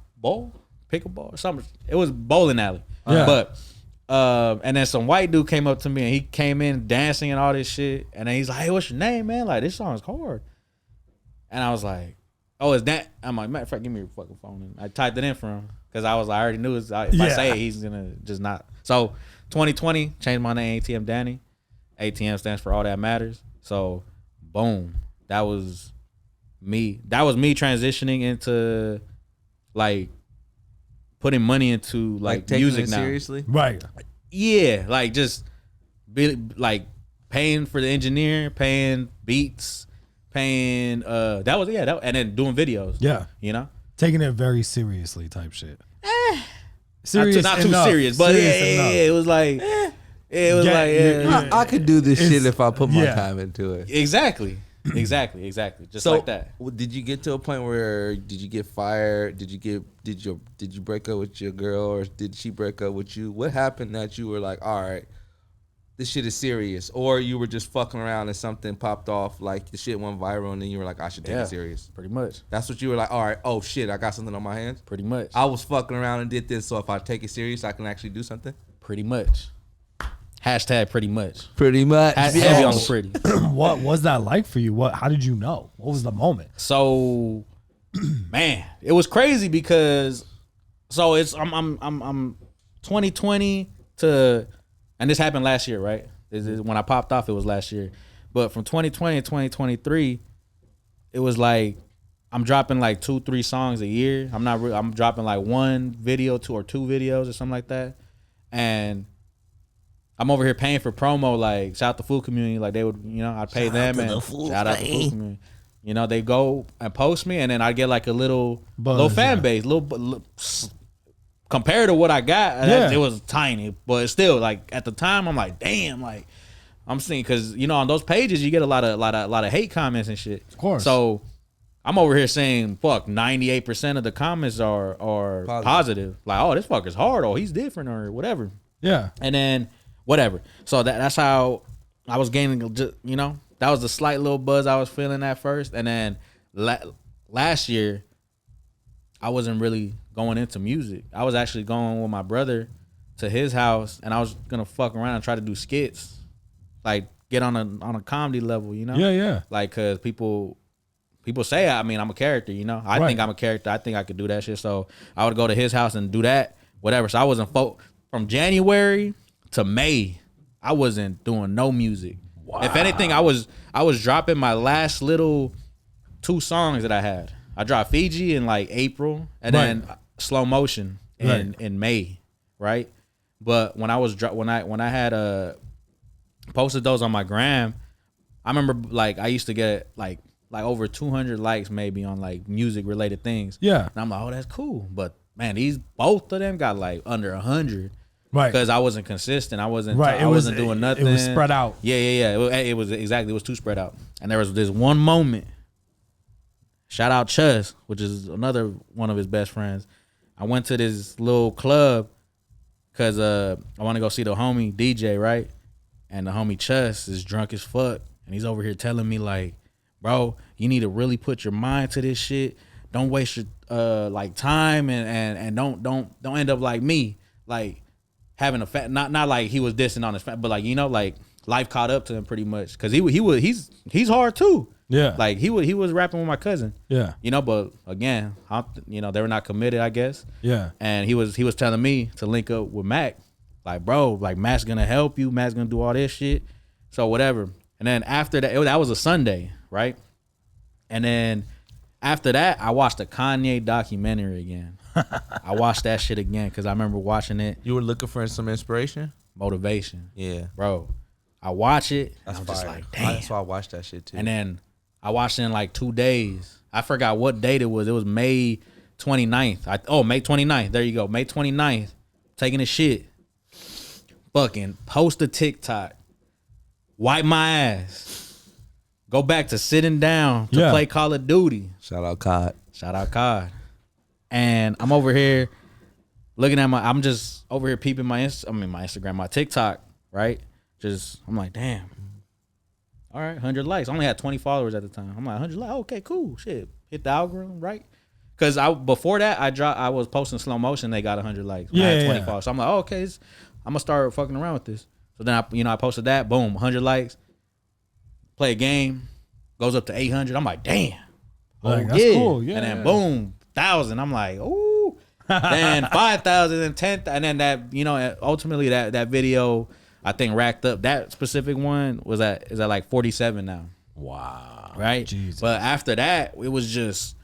something. It was bowling alley.
Yeah.
But and then some white dude came up to me and he came in dancing and all this shit. And then he's like, "Hey, what's your name, man? Like this song's hard." And I was like, "Oh, is that?" I'm like, "Matter of fact, give me your fucking phone." And I typed it in for him because I was like, I already knew if I say it, he's gonna just not. So 2020, changed my name ATM Danny. ATM stands for All That Matters. So boom, that was me. That was me transitioning into like putting money into like
taking
music
it
now.
seriously.
Right.
Yeah, like just be like paying for the engineer, paying beats, paying and then doing videos.
Yeah.
You know?
Taking it very seriously type shit.
Serious not too serious, but it was like it was
I could do this shit if I put my time into it.
Exactly. Just like that.
Did you get to a point where did you get fired? Did you break up with your girl, or did she break up with you? What happened that you were like, all right, this shit is serious, or you were just fucking around and something popped off, like the shit went viral, and then you were like, I should take it serious.
Pretty much.
That's what you were like. All right, oh shit, I got something on my hands.
Pretty much.
I was fucking around and did this, so if I take it serious, I can actually do something.
Pretty much. Hashtag pretty much.
Pretty much.
Heavy on the pretty.
What was that like for you? How did you know? What was the moment?
So, man, it was crazy because I'm 2020 to, and this happened last year, right? When I popped off, it was last year. But from 2020 to 2023, it was like I'm dropping like 2-3 songs a year. I'm dropping like one video, 2 or 2 videos or something like that, and I'm over here paying for promo, like shout out the food community, like they would, I'd pay them and shout out the food community. They go and post me, and then I get like a little fan base, little compared to what I got, it was tiny, but still, like at the time, I'm like, damn, like I'm seeing, because on those pages you get a lot of hate comments and shit.
Of course.
So I'm over here saying, fuck, 98% of the comments are positive. Like, oh, this fucker's hard, or he's different, or whatever.
Yeah.
And then whatever. So that's how I was gaining, that was the slight little buzz I was feeling at first. And then last year, I wasn't really going into music. I was actually going with my brother to his house, and I was going to fuck around and try to do skits. Like, get on a comedy level,
Yeah.
Like, because people say, I'm a character, I think I'm a character. I think I could do that shit. So I would go to his house and do that, whatever. So I wasn't from January to May, I wasn't doing no music. Wow. If anything, I was dropping my last little 2 songs that I had. I dropped Fiji in like April, and then Slow Motion in May, right? But when I had posted those on my gram, I remember like I used to get like over 200 likes maybe on like music related things.
Yeah,
and I'm like, oh, that's cool. But man, both of them got like under 100.
Right,
because I wasn't consistent. I wasn't doing nothing.
It was spread out.
Yeah. It was too spread out. And there was this one moment. Shout out Chus, which is another one of his best friends. I went to this little club because I want to go see the homie DJ, right? And the homie Chus is drunk as fuck, and he's over here telling me like, bro, you need to really put your mind to this shit. Don't waste your like time, and don't end up like me, like having a not like he was dissing on his but like like life caught up to him pretty much, because he's hard too.
Yeah.
Like he was rapping with my cousin.
Yeah.
You know, but again, they were not committed, I guess.
Yeah.
And he was telling me to link up with Mac. Like, bro, like Mac's gonna help you. Mac's gonna do all this shit. So whatever. And then after that, that was a Sunday, right? And then after that, I watched the Kanye documentary again. I watched that shit again because I remember watching it.
You were looking for some inspiration?
Motivation.
Yeah.
Bro, I watch it.
That's
I'm
fire.
just like, damn.
That's why I watched that shit too.
And then I watched it in like 2 days. I forgot what date it was. It was May 29th. May 29th. There you go. May 29th. Taking a shit. Fucking post a TikTok. Wipe my ass. Go back to sitting down to play Call of Duty.
Shout out COD.
And I'm over here looking at I'm just over here peeping my Instagram, my TikTok, right? I'm like, damn. All right, 100 likes. I only had 20 followers at the time. I'm like, 100 likes. Okay, cool. Shit. Hit the algorithm, right? Because before that, I was posting slow motion. They got 100 likes. I had 20 followers. So I'm like, okay, I'm going to start fucking around with this. So then I posted that. Boom, 100 likes. Play a game. Goes up to 800. I'm like, damn.
Like, that's cool. Yeah.
And then boom, 1,000. I'm like, ooh. Then 5,000 and 10,000. And then that, ultimately that video, I think racked up. That specific one is at like 47 now.
Wow.
Right?
Jesus.
But after that, it was just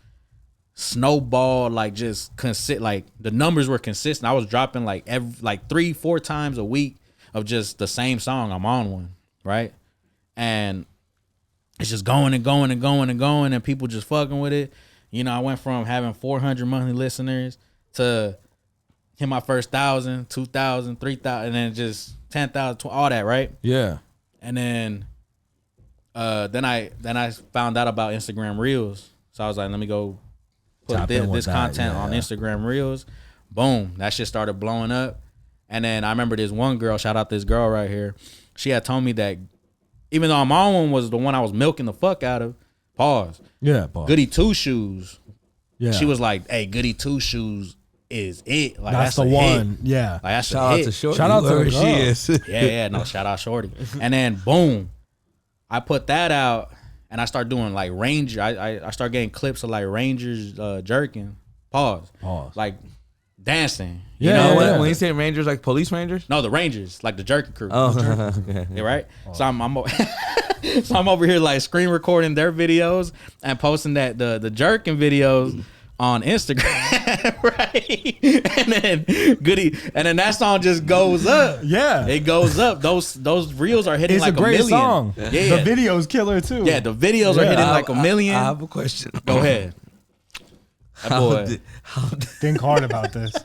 snowball, like just like the numbers were consistent. I was dropping like 3-4 times a week of just the same song. I'm on one, right? And it's just going and going and going and going, and people just fucking with it. I went from having 400 monthly listeners to hit my first 1,000, 2,000, 3,000, and then just 10,000, all that, right?
Yeah.
And then I found out about Instagram Reels. So I was like, let me go put this content on Instagram Reels. Boom. That shit started blowing up. And then I remember this one girl, shout out this girl right here. She had told me that even though my own one was the one I was milking the fuck out of, pause.
Yeah, pause.
Goody Two Shoes.
Yeah.
She was like, hey, Goody Two Shoes is it. Like
that's the
a
one.
hit.
Yeah.
Like that's
Shout
a
out
hit.
to Shorty.
Shout out to her.
She is.
Yeah, no, shout out Shorty. And then boom, I put that out and I start doing like Ranger. I start getting clips of like Rangers jerking. Pause. Like dancing. You know what?
When you say Rangers, like police Rangers?
No, the Rangers, like the jerking crew.
Oh, okay.
Yeah, right? So I'm over here like screen recording their videos and posting the jerking videos on Instagram, right? And then Goody, and then that song just goes up.
Yeah,
it goes up. Those reels are hitting like a million.
It's a great song.
Yeah,
the video's killer too.
Yeah, the videos are hitting like a million.
I have a question.
Go ahead. That boy.
Think hard about this.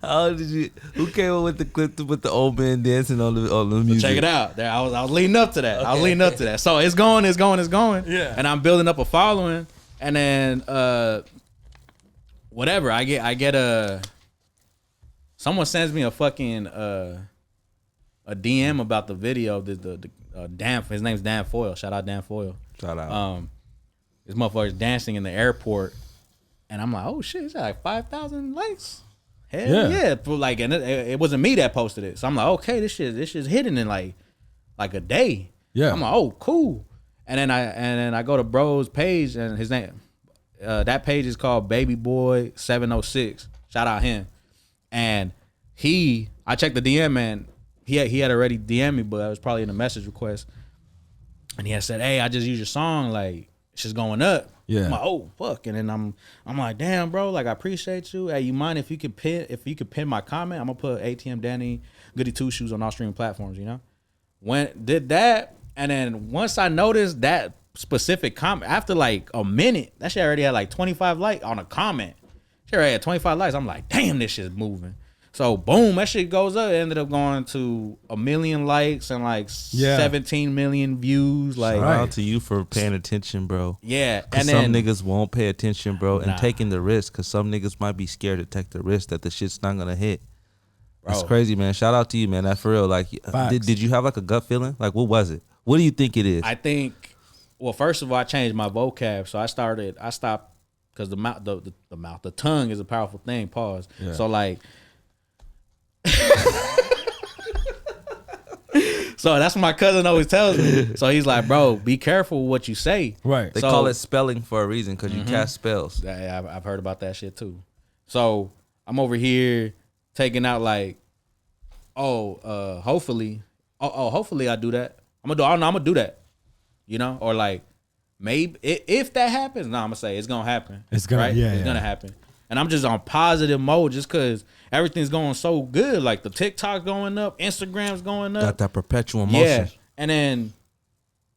How did you? Who came up with the clip with the old man dancing on the music?
Check it out. There, I was leading up to that. Okay. I was leading up to that. So it's going.
Yeah.
And I'm building up a following, and then whatever. I get a. Someone sends me a fucking a DM about the video. The Dan. His name's Dan Foyle. Shout out Dan Foyle.
Shout out.
This motherfucker's dancing in the airport, and I'm like, oh shit, it's like 5,000 likes. Hell yeah. Like, and it wasn't me that posted it. So I'm like, okay, this shit's hitting in like a day.
Yeah.
I'm like, oh, cool. And then I go to bro's page, and his name, that page is called Baby Boy 706. Shout out him. And I checked the DM, and he had already DM'd me, but I was probably in a message request. And he had said, hey, I just used your song, like it's just going up.
Yeah.
I'm like, oh fuck. And then I'm like, damn, bro, like I appreciate you. Hey, you mind if you could pin my comment? I'm gonna put ATM Danny, Goody Two Shoes on all streaming platforms, did that, and then once I noticed that specific comment, after like a minute, that shit already had like 25 likes on a comment. She already had 25 likes. I'm like, damn, this shit's moving. So boom, that shit goes up. It ended up going to 1 million likes and like 17 million views. Like,
shout out to you for paying attention, bro.
Yeah,
and some niggas won't pay attention, bro, and taking the risk, because some niggas might be scared to take the risk that the shit's not gonna hit. That's crazy, man. Shout out to you, man. That for real. Like, did you have like a gut feeling? Like, what was it? What do you think it is?
I think, well, first of all, I changed my vocab, so I stopped because the tongue is a powerful thing. Pause. Yeah. So like. So that's what my cousin always tells me. So he's like, bro, be careful with what you say.
Right.
They call it spelling for a reason because you cast spells.
Yeah, I've heard about that shit too. So I'm over here taking out like, hopefully I do that. I'm gonna do that. You know, or like maybe if that happens, I'm gonna say it's gonna happen. It's gonna gonna happen. And I'm just on positive mode just cause everything's going so good. Like the TikTok's going up, Instagram's going up.
Got that perpetual motion.
Yeah. And then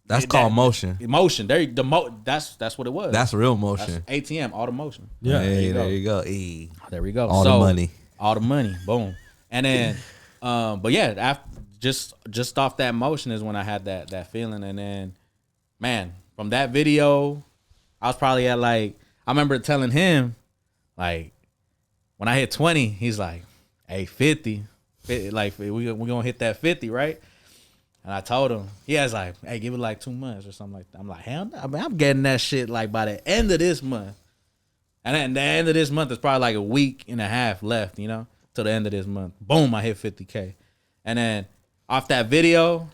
that's called motion.
Motion. That's what it was.
That's real motion.
That's ATM, all the motion.
Yeah.
Hey, there you go. Hey.
There we go.
All the money.
All the money. Boom. And then but yeah, after just off that motion is when I had that feeling. And then man, from that video, I was probably at like, I remember telling him, like, when I hit 20, he's like, hey, 50 like, we gonna hit that 50, right? And I told him, he was like, hey, give it like 2 months or something like that. I'm like, hell no, I'm getting that shit like by the end of this month. And then the end of this month is probably like a week and a half left, you know, till the end of this month. Boom, I hit 50K. And then off that video,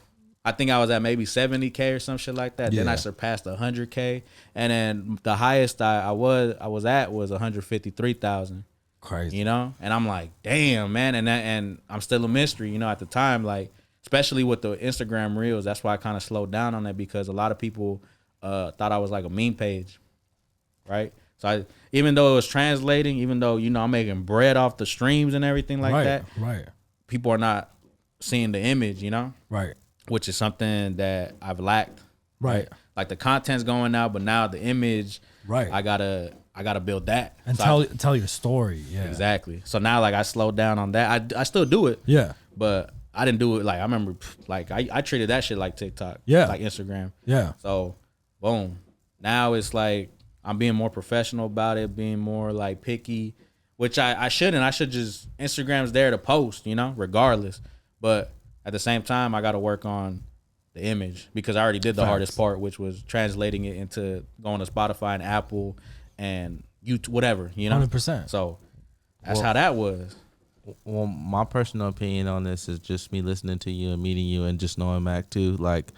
I think I was at maybe 70K or some shit like that. Yeah. Then I surpassed 100K, and then the highest I was at was 153,000.
Crazy,
you know. And I'm like, damn, man, and I'm still a mystery, you know. At the time, like especially with the Instagram reels, that's why I kind of slowed down on that because a lot of people thought I was like a meme page, right? So even though it was translating, even though you know I'm making bread off the streams and everything like that,
right?
People are not seeing the image, you know,
right.
Which is something that I've lacked.
Right.
Like the content's going out, but now the image,
right.
I gotta build that.
And so tell your story. Yeah.
Exactly. So now like I slowed down on that. I still do it.
Yeah.
But I didn't do it like I remember like I treated that shit like TikTok.
Yeah.
Like Instagram.
Yeah.
So boom. Now it's like I'm being more professional about it, being more like picky, which I shouldn't. I should just Instagram's there to post, you know, regardless. But at the same time, I got to work on the image because I already did the hardest part, which was translating it into going to Spotify and Apple and YouTube, whatever, you know?
100%.
So that's how that was.
Well, my personal opinion on this is just me listening to you and meeting you and just knowing Mac too. Like,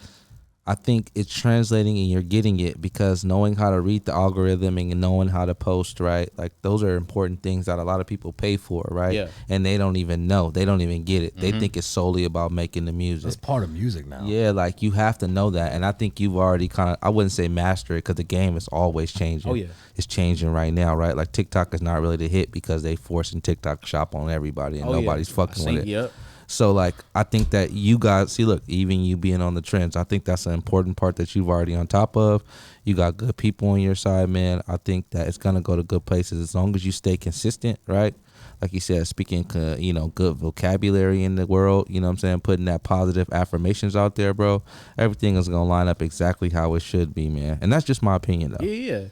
I think it's translating and you're getting it because knowing how to read the algorithm and knowing how to post, right? Like those are important things that a lot of people pay for, right?
Yeah.
And they don't even know. They don't even get it. They think it's solely about making the music.
It's part of music now.
Yeah, like you have to know that. And I think you've already kind of, I wouldn't say master it because the game is always changing.
Oh, yeah.
It's changing right now, right? Like TikTok is not really the hit because they forcing TikTok shop on everybody and nobody's fucking with it.
Yep.
So, like, I think that you guys, see, look, even you being on the trends, I think that's an important part that you've already on top of. You got good people on your side, man. I think that it's going to go to good places as long as you stay consistent, right? Like you said, speaking, you know, good vocabulary in the world, you know what I'm saying? Putting that positive affirmations out there, bro. Everything is going to line up exactly how it should be, man. And that's just my opinion, though.
Yeah.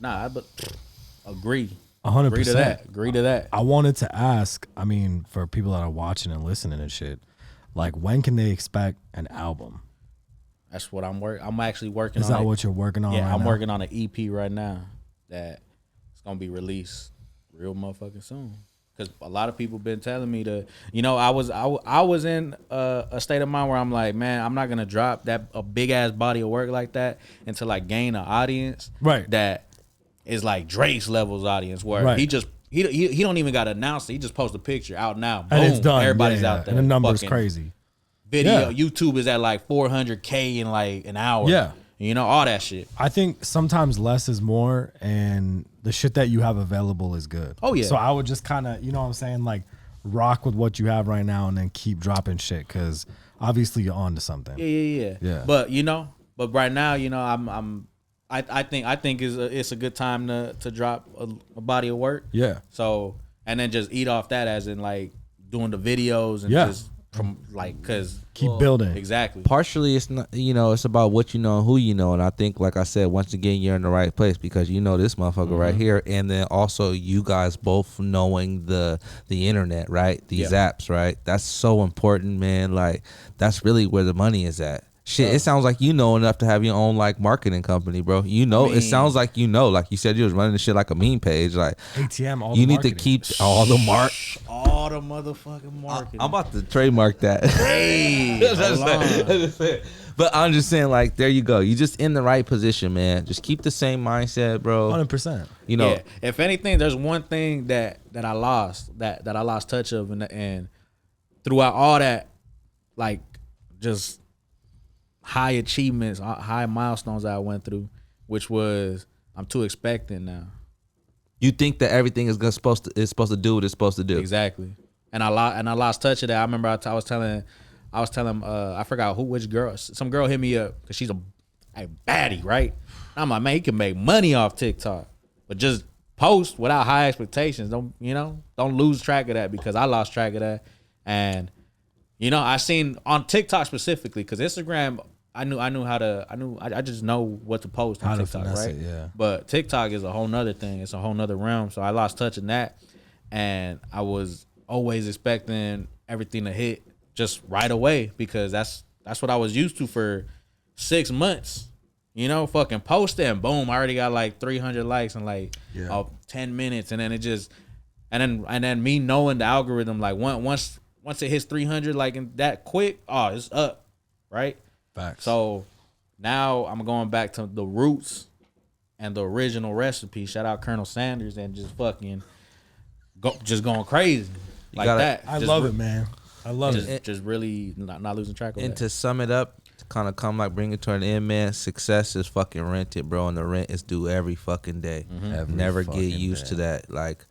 Nah, but agree.
100%.
Agree to that.
I wanted to ask, I mean, for people that are watching and listening and shit, like when can they expect an album?
That's what I'm actually working on.
Is that what you're working on?
Yeah,
I'm
working on an EP right now that it's gonna be released real motherfucking soon. Because a lot of people been telling me to, you know, I was in a state of mind where I'm like, man, I'm not gonna drop a big ass body of work like that until I gain an audience,
right?
That is like Drake's levels audience where he don't even got to announce it. He just posts a picture out now. Boom,
and it's done.
Everybody's out there.
And the number's crazy.
Video, YouTube is at like 400K in like an hour.
Yeah.
You know, all that shit.
I think sometimes less is more and the shit that you have available is good.
Oh, yeah.
So I would just kind of, you know what I'm saying, like rock with what you have right now and then keep dropping shit because obviously you're on to something.
Yeah. But, you know, right now, you know, I think it's a good time to drop a body of work.
Yeah.
So and then just eat off that as in like doing the videos and just from like because
keep building.
Exactly.
Partially, it's not, you know, it's about what you know and who you know, and I think, like I said, once again, you're in the right place because you know this motherfucker right here, and then also you guys both knowing the internet, right? These apps, right? That's so important, man. Like that's really where the money is at. Shit, it sounds like you know enough to have your own like marketing company, bro. You know, it sounds like you know, like you said, you was running the shit like a meme page. Like
ATM, all
you
the
need to keep all the
all the motherfucking marketing.
I'm about to trademark that.
Hey, hold on.
But I'm just saying, like, there you go. You just in the right position, man. Just keep the same mindset, bro.
100%.
You know,
Yeah. If anything, there's one thing that I lost that I lost touch of, and throughout all that, like, just high achievements, high milestones that I went through, which was I'm too expectant now.
you think that everything is supposed to do what it's supposed to do.
Exactly. And I lost touch of that. I remember I was telling I forgot which girl, some girl hit me up because she's a baddie, right? And I'm like, man, you can make money off TikTok, but just post without high expectations. Don't lose track of that, because I lost track of that. And I seen on TikTok specifically, because Instagram, I just know what to post on TikTok, right?
Yeah.
But TikTok is a whole nother thing. It's a whole nother realm. So I lost touch in that, and I was always expecting everything to hit just right away, because that's what I was used to for 6 months. Fucking post it and boom, I already got like 300 likes in like 10 minutes, and then it just and then me knowing the algorithm, like once it hits 300 like in that quick, it's up, right?
Facts.
So now I'm going back to the roots and the original recipe. Shout out Colonel Sanders, and just fucking going crazy like that.
I love it, man. I love
it. Just really not losing track of it.
And to sum it up, to kind of bring it to an end, man, success is fucking rented, bro, and the rent is due every fucking day.
Mm-hmm.
Never get used to that. Like,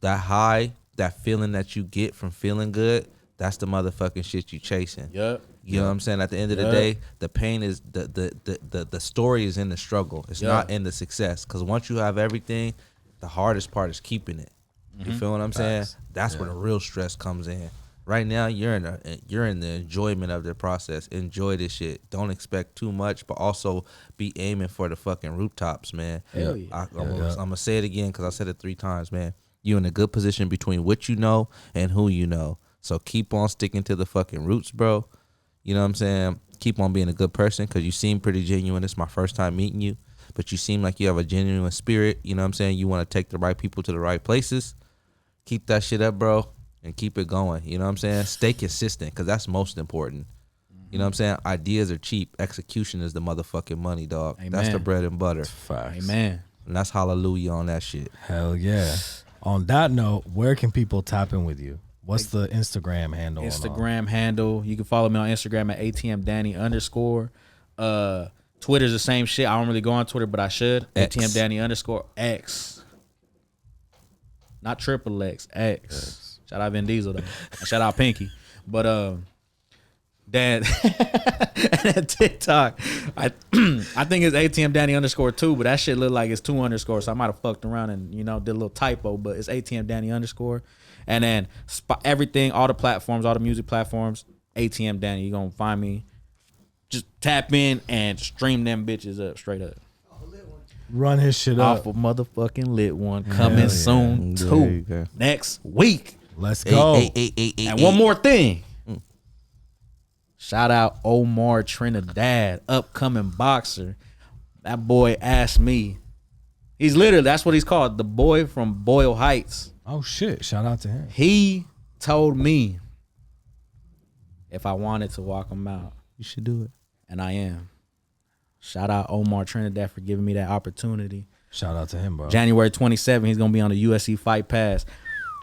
that high, that feeling that you get from feeling good, that's the motherfucking shit you chasing.
Yep.
You know what I'm saying? At the end of the day, the pain is the story is in the struggle. It's not in the success. Because once you have everything, the hardest part is keeping it. You feel what I'm saying? That's where the real stress comes in. Right now, you're in the enjoyment of the process. Enjoy this shit. Don't expect too much, but also be aiming for the fucking rooftops, man.
Hell yeah.
I'm gonna say it again, because I said it 3 times, man. You in a good position between what you know and who you know. So keep on sticking to the fucking roots, bro. You know what I'm saying? Keep on being a good person, because you seem pretty genuine. It's my first time meeting you, but you seem like you have a genuine spirit. You know what I'm saying? You want to take the right people to the right places. Keep that shit up, bro, and keep it going. You know what I'm saying? Stay consistent, because that's most important. You know what I'm saying? Ideas are cheap. Execution is the motherfucking money, dog.
Amen.
That's the bread and butter.
Facts.
Amen.
And that's hallelujah on that shit.
Hell yeah. On that note, where can people tap in with you? What's the Instagram handle?
Instagram handle. You can follow me on Instagram at ATM Danny _. Twitter's the same shit. I don't really go on Twitter, but I should.
X.
ATM Danny _X. Not triple X. X. Shout out Vin Diesel though. And shout out Pinky. But then TikTok, I think it's ATM Danny _2, but that shit look like it's 2 underscores. So I might have fucked around and did a little typo, but it's ATM Danny _. And then everything, all the platforms, all the music platforms, ATM Danny. You're gonna find me. Just tap in and stream them bitches up straight up.
Run his shit up.
Off a motherfucking lit one coming soon too. Next week.
Let's go.
And one more thing. Shout out Omar Trinidad, upcoming boxer. That boy asked me. He's literally, that's what he's called, the boy from Boyle Heights.
Oh shit! Shout out to him.
He told me if I wanted to walk him out,
You should do it.
and I am. Shout out Omar Trinidad for giving me that opportunity.
Shout out to him, bro.
January 27th, he's gonna be on the USC Fight Pass.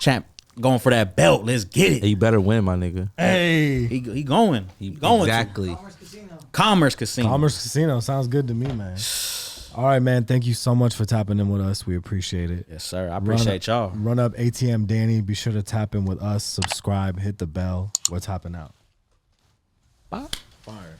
Champ, going for that belt. Let's get it.
Hey, you better win, my nigga.
Hey,
He going. He going.
Exactly.
Commerce Casino.
Commerce Casino sounds good to me, man. All right, man. Thank you so much for tapping in with us. We appreciate it.
Yes, sir. I appreciate y'all.
Run up ATM Danny. Be sure to tap in with us. Subscribe. Hit the bell. We're tapping out.
Bye.
Fire.